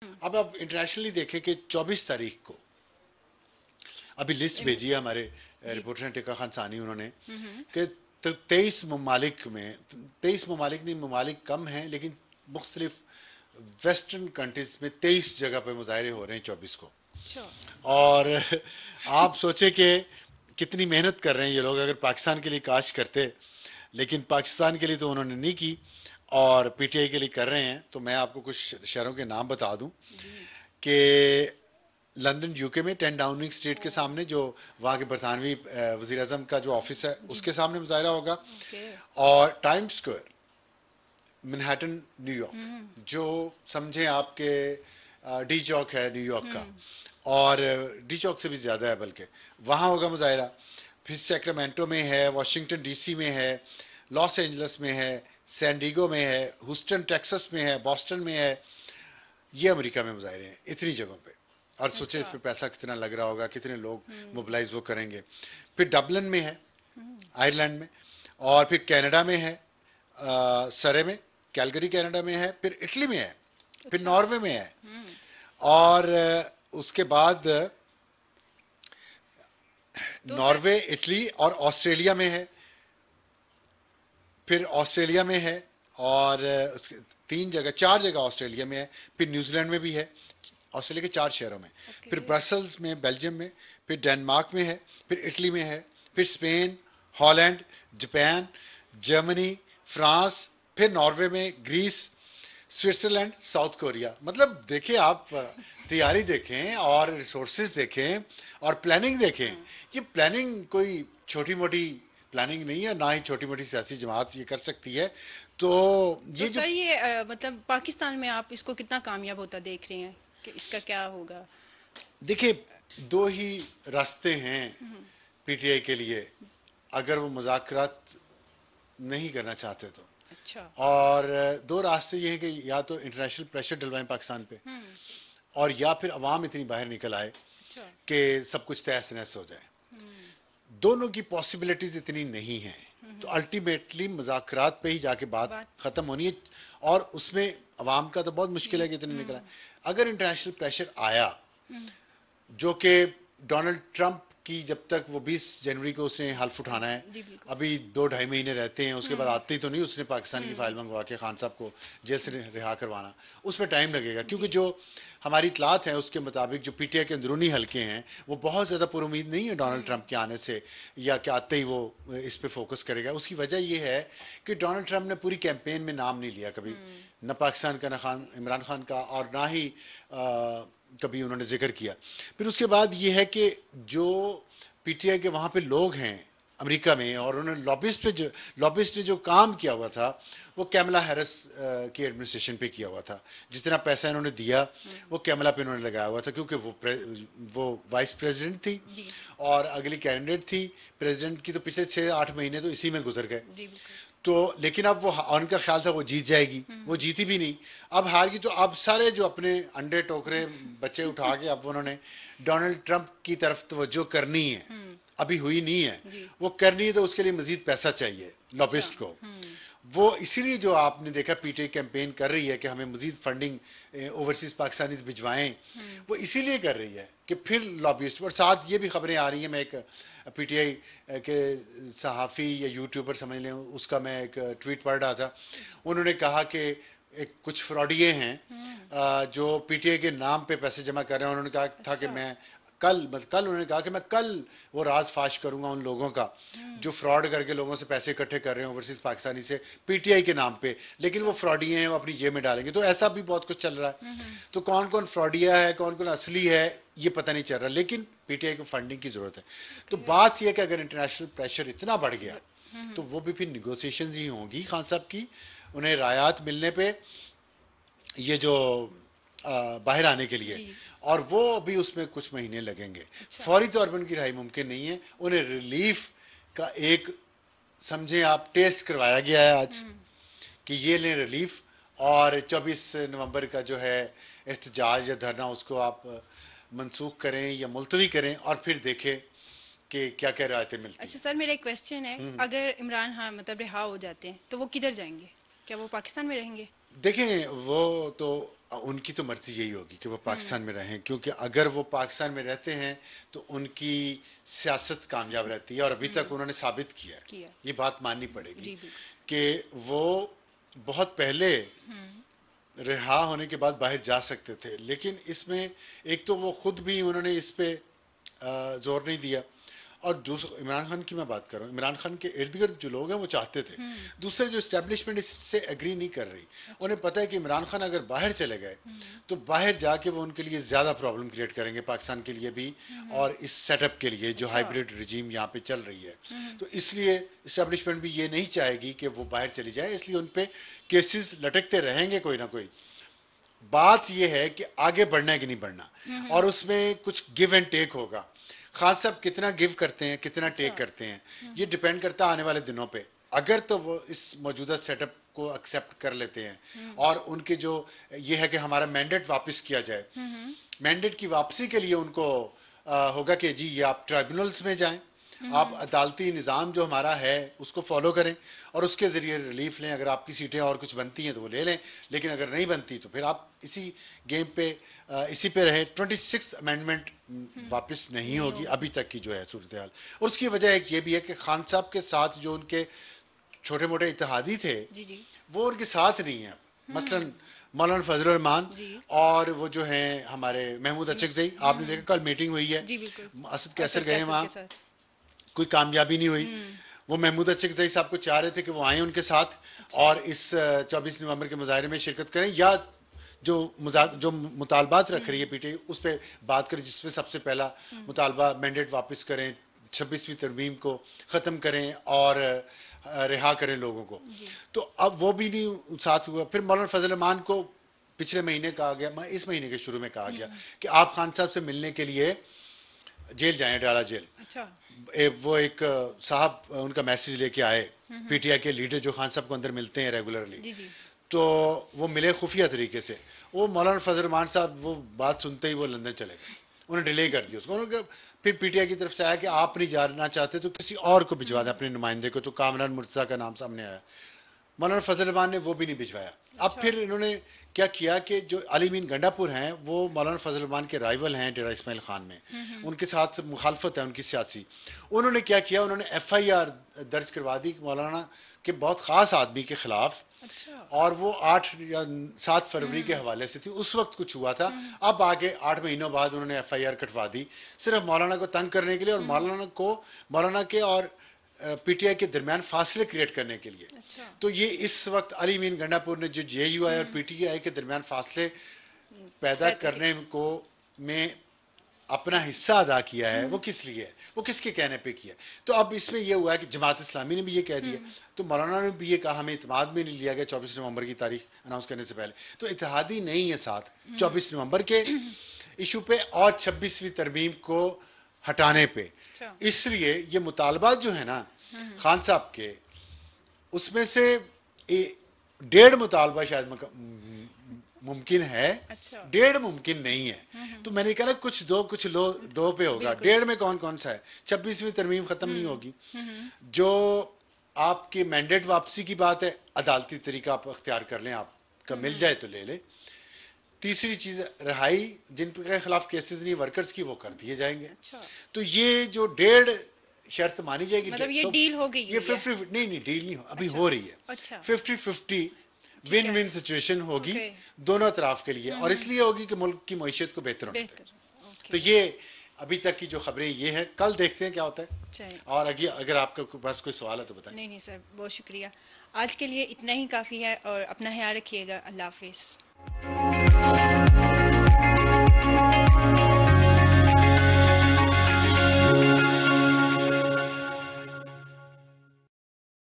अब आप इंटरनेशनली देखें कि 24 तारीख को अभी लिस्ट भेजी है हमारे जी। रिपोर्टर ने, टिका खान सानी, उन्होंने कि 23 ममालिक में, 23 ममालिक नहीं, ममालिक कम हैं लेकिन मुख्तलिफ वेस्टर्न कंट्रीज में 23 जगह पे मुजाहरे हो रहे हैं 24 को। अच्छा। और आप सोचे कि कितनी मेहनत कर रहे हैं ये लोग, अगर पाकिस्तान के लिए काश करते, लेकिन पाकिस्तान के लिए तो उन्होंने नहीं की और पीटीआई के लिए कर रहे हैं। तो मैं आपको कुछ शहरों के नाम बता दूं जी। कि लंदन यूके में 10 डाउनिंग स्ट्रीट के ओ। सामने, जो वहाँ के बरतानवी वज़ीर आज़म का जो ऑफिस है जी। उसके सामने मुजाहरा होगा। ओके। और टाइम स्क्वायर मैनहट्टन न्यूयॉर्क, हम्म। जो समझें आपके डी चौक है न्यूयॉर्क का, हम्म। और डी चौक से भी ज़्यादा है बल्कि, वहाँ होगा मुजाहरा। फिर सैक्रामेंटो में है, वाशिंगटन डीसी में है, लॉस एंजल्स में है, सैन डिego में है, ह्यूस्टन टेक्सास में है, बॉस्टन में है। ये अमेरिका में मुजाहरे हैं इतनी जगहों पे। और सोचे इस अच्छा। पे पैसा कितना लग रहा होगा, कितने लोग हम्म। मोबिलाइज वो करेंगे। फिर डबलिन में है, हम्म। आयरलैंड में। और फिर कनाडा में है, सरे में, कैलगरी कनाडा में है। फिर इटली में है, फिर अच्छा। नॉर्वे में है। हम्म। और उसके बाद तो सर। नॉर्वे, इटली और ऑस्ट्रेलिया में है। फिर ऑस्ट्रेलिया में है, और उसके 3 जगह, 4 जगह ऑस्ट्रेलिया में है। फिर न्यूजीलैंड में भी है, ऑस्ट्रेलिया के 4 शहरों में। ओके। फिर ब्रसल्स में, बेल्जियम में। फिर डेनमार्क में है। फिर इटली में है। फिर Spain, Holland, Japan, Germany, France. फिर नॉर्वे में, ग्रीस, स्विट्जरलैंड, साउथ कोरिया। मतलब देखिए आप, तैयारी देखें और रिसोर्सेज देखें और प्लानिंग देखें। हाँ। ये प्लानिंग कोई छोटी मोटी प्लानिंग नहीं है, ना ही छोटी मोटी सियासी जमात ये कर सकती है। तो तो ये जो, सर ये मतलब पाकिस्तान में आप इसको कितना कामयाब होता देख रहे हैं कि इसका क्या होगा? देखिए, दो ही रास्ते हैं पीटीआई के लिए, अगर वो मुज़ाकरात नहीं करना चाहते तो। अच्छा। और दो रास्ते ये हैं कि या तो इंटरनेशनल प्रेशर डलवाएं पाकिस्तान पे, हम्म। और या फिर अवाम इतनी बाहर निकल आए अच्छा। कि सब कुछ तहस नहस हो जाए। हम्म। दोनों की पॉसिबिलिटीज इतनी नहीं हैं। तो अल्टीमेटली मुज़ाकरात पे ही जाके बात बात। ख़त्म होनी है। और उसमें अवाम का तो बहुत मुश्किल है कि इतने निकला है। हम्म। अगर इंटरनेशनल प्रेशर आया, हम्म। जो कि डोनाल्ड ट्रंप की, जब तक वो 20 जनवरी को उसने हल्फ उठाना है, जी बिल्कुल। अभी 2 ढाई महीने रहते हैं, उसके बाद हम्म। आते ही तो नहीं उसने पाकिस्तान की हम्म। फाइल मंगवा के खान साहब को जेल से रिहा करवाना। उसमें टाइम लगेगा, क्योंकि जी। जो हमारी इतलात हैं उसके मुताबिक जो पीटीआई के अंदरूनी हल्के हैं वो बहुत ज़्यादा पुरुमीद नहीं है डोनाल्ड ट्रंप के आने से, या कि आते ही वो इस पे फोकस करेगा। उसकी वजह यह है कि डोनाल्ड ट्रंप ने पूरी कैंपेन में नाम नहीं लिया कभी, हम्म। न पाकिस्तान का, न खान इमरान खान का, और ना ही कभी उन्होंने जिक्र किया। फिर उसके बाद ये है कि जो पीटीआई के वहाँ पे लोग हैं अमेरिका में, और उन्होंने लॉबिस्ट ने जो काम किया हुआ था वो कैमला हैरिस की एडमिनिस्ट्रेशन पे किया हुआ था। जितना पैसा इन्होंने दिया वो कैमला पे इन्होंने लगाया हुआ था, क्योंकि वो वाइस प्रेसिडेंट थी जी। और अगली कैंडिडेट थी प्रेसिडेंट की। तो पिछले 6-8 महीने तो इसी में गुजर गए। जी बिल्कुल। तो लेकिन अब वो, उनका ख्याल था वो जीत जाएगी, वो जीती भी नहीं। अब हार गई। तो अब सारे जो अपने अंडे टोकरे बच्चे उठा के अब उन्होंने डोनाल्ड ट्रंप की तरफ तवज्जो करनी है। हम्म। अभी हुई नहीं है, जी। वो करनी है, तो उसके लिए मजीद पैसा चाहिए अच्छा। लॉबिस्ट को। हम्म। वो इसीलिए जो आपने देखा पीटीआई कैंपेन कर रही है कि हमें मजीद फंडिंग ओवरसीज पाकिस्तानीज भिजवाएं, हम्म। वो इसीलिए कर रही है कि फिर लॉबिस्ट। और साथ ये भी खबरें आ रही हैं, मैं एक पीटीआई के सहाफ़ी या यूट्यूबर समझ लें, उसका मैं एक ट्वीट पढ़ रहा था। उन्होंने कहा कि एक कुछ फ्रॉडिये हैं हम्म। जो पीटीआई के नाम पे पैसे जमा कर रहे हैं। उन्होंने कहा था कि अच्छा। मैं कल उन्होंने कहा कि मैं कल वो राज फाश करूंगा उन लोगों का जो फ्रॉड करके लोगों से पैसे इकट्ठे कर रहे हैं ओवरसीज पाकिस्तानी से पीटीआई के नाम पे, लेकिन वो अच्छा। फ्रॉडिये हैं, वो अपनी जेब में डालेंगे। तो ऐसा भी बहुत कुछ चल रहा है। हम्म। तो कौन कौन फ्रॉडिया है, कौन कौन असली है, ये पता नहीं चल रहा, लेकिन पीटीआई को फंडिंग की जरूरत है। तो ओके। बात यह है कि अगर इंटरनेशनल प्रेशर इतना बढ़ गया तो हम्म। वो भी फिर निगोसिएशन ही होंगी खान साहब की। उन्हें रायात मिलने पे, ये जो बाहर आने के लिए, जी। और वो अभी उसमें कुछ महीने लगेंगे। अच्छा। फौरी तौर पर उनकी रिहाई मुमकिन नहीं है। उन्हें रिलीफ का एक, समझे आप, टेस्ट करवाया गया है आज हम्म। कि ये लें रिलीफ, और 24 नवंबर का जो है एहतजाज या धरना उसको आप मनसूख करें या मुलतवी करें, और फिर देखें कि क्या क्या रायतें मिलती अच्छा हैं। सर, मेरा एक क्वेश्चन है। अगर इमरान खान मतलब रिहा हो जाते हैं तो वो किधर जाएंगे? क्या वो पाकिस्तान में रहेंगे? देखें, वो तो उनकी तो मर्जी यही होगी कि वो पाकिस्तान में रहें, क्योंकि अगर वो पाकिस्तान में रहते हैं तो उनकी सियासत कामयाब रहती है, और अभी तक उन्होंने साबित किया है, ये बात माननी पड़ेगी कि वो बहुत पहले रिहा होने के बाद बाहर जा सकते थे। लेकिन इसमें एक तो वो खुद भी उन्होंने इस पे जोर नहीं दिया, और दूसरा इमरान खान की मैं बात कर रहा हूँ, इमरान खान के इर्द गिर्द जो लोग हैं वो चाहते थे। दूसरे जो इस्टेब्लिशमेंट इससे एग्री नहीं कर रही, उन्हें पता है कि इमरान खान अगर बाहर चले गए तो बाहर जाके वो उनके लिए ज़्यादा प्रॉब्लम क्रिएट करेंगे, पाकिस्तान के लिए भी और इस सेटअप के लिए जो हाइब्रिड रिजीम यहाँ पे चल रही है। तो इसलिए इस्टेब्लिशमेंट भी ये नहीं चाहेगी कि वो बाहर चली जाए, इसलिए उन पर केसेस लटकते रहेंगे कोई ना कोई। बात यह है कि आगे बढ़ना है कि नहीं बढ़ना, और उसमें कुछ गिव एंड टेक होगा। खान साहब कितना गिव करते हैं, कितना टेक करते हैं, ये डिपेंड करता है आने वाले दिनों पे। अगर तो वो इस मौजूदा सेटअप को एक्सेप्ट कर लेते हैं और उनके जो ये है कि हमारा मैंडेट वापस किया जाए, मैंडेट की वापसी के लिए उनको होगा कि जी ये आप ट्राइब्यूनल्स में जाएं, आप अदालती निज़ाम जो हमारा है उसको फॉलो करें और उसके ज़रिए रिलीफ लें। अगर आपकी सीटें और कुछ बनती हैं तो वो ले लें, लेकिन अगर नहीं बनती तो फिर आप इसी गेम पे इसी पे रहे। 26th अमेंडमेंट वापस नहीं होगी अभी तक की जो है सूरत हाल। और उसकी वजह एक ये भी है कि खान साहब के साथ जो उनके छोटे मोटे इत्तेहादी थे वो उनके साथ नहीं है। मसलन मौलाना फजल रहमान और वो जो हैं हमारे महमूद अचकज़ई, आपने देखा कल मीटिंग हुई है, असद कैसर गए वहाँ, कोई कामयाबी नहीं हुई। वो महमूद अचकज़ई साहब को चाह रहे थे कि वो आए उनके साथ और इस 24 नवंबर के मुजाहरे में शिरकत करें, या जो मुतालबात रख रही है पीटीआई उस पर बात करें, जिसमें सबसे पहला मुतालबा मैंडेट वापस करें, 26वीं तरमीम को ख़त्म करें और रिहा करें लोगों को। तो अब वो भी नहीं साथ हुआ। फिर मौलाना फजल रहमान को पिछले महीने कहा गया, इस महीने के शुरू में कहा गया कि आप खान साहब से मिलने के लिए जेल जाएं, डाला जेल। वो एक साहब उनका मैसेज लेके आए, पीटीआई के लीडर जो खान साहब को अंदर मिलते हैं रेगुलरली, तो वो मिले खुफिया तरीके से। वो मौलाना फजल रहमान साहब वो बात सुनते ही वो लंदन चले गए, उन्होंने डिले कर दिया उसको। उन्होंने फिर पीटीआई की तरफ से आया कि आप नहीं जाना चाहते तो किसी और को भिजवा दें अपने नुमाइंदे को, तो कामरान मुर्तज़ा का नाम सामने आया। मौलाना फजल रहमान ने वो भी नहीं भिजवाया। अब फिर इन्होंने क्या किया कि जो अली मीन गंडापुर हैं वो मौलाना फजल रहमान के राइवल हैं डेरा इस्माइल खान में, उनके साथ मुखालफत है उनकी सियासी। उन्होंने क्या किया, उन्होंने FIR दर्ज करवा दी मौलाना के बहुत ख़ास आदमी के ख़िलाफ़। और वो 8 या 7 फरवरी के हवाले से थी, उस वक्त कुछ हुआ था। अब आगे 8 महीनों बाद उन्होंने FIR कटवा दी सिर्फ मौलाना को तंग करने के लिए और मौलाना के और पीटीआई के दरमियान फासले क्रिएट करने के लिए। तो ये इस वक्त अली मीन गंडापुर ने जो JUI और PTI के दरमियान फासले पैदा करने को में अपना हिस्सा अदा किया है, वो किस लिए है, वो किसके कहने पे किया। तो अब इसमें यह हुआ है कि जमात इस्लामी ने भी ये कह दिया, तो मौलाना ने भी ये कहा हमें इत्मीनान में नहीं लिया गया 24 नवंबर की तारीख अनाउंस करने से पहले। तो इत्तेहादी नहीं है साथ 24 नवंबर के इशू पे और 26वीं तरमीम को हटाने पे। इसलिए ये मुतालबात जो है ना खान साहब के, उसमें से 1.5 मुतालबा शायद मुमकिन है, 1.5 मुमकिन नहीं है। तो मैंने कहा ना कुछ दो पे होगा, 1.5 में कौन कौन सा है। 26वीं तरमीम खत्म नहीं होगी। जो आपके मैंडेट वापसी की बात है, अदालती तरीका आप अख्तियार कर लें, आपका मिल जाए तो ले लें। तीसरी चीज रिहाई, जिनके खिलाफ केसेस नहीं वर्कर्स की, वो कर दिए जाएंगे। तो ये जो 1.5 शर्त मानी जाएगी, मतलब ये डील हो गई, ये 50 नहीं डील नहीं अभी हो रही है। 50-50 विन विन सिचुएशन होगी दोनों तरफ के लिए, और इसलिए होगी कि मुल्क की मईशत को बेहतर होना चाहिए। तो ये अभी तक की जो खबरें ये है, कल देखते हैं क्या होता है। और अगर आपके पास कोई सवाल है तो बताएं। नहीं सर, बहुत शुक्रिया। आज के लिए इतना ही काफ़ी है और अपना ख्याल रखिएगा। अल्लाह हाफिज़।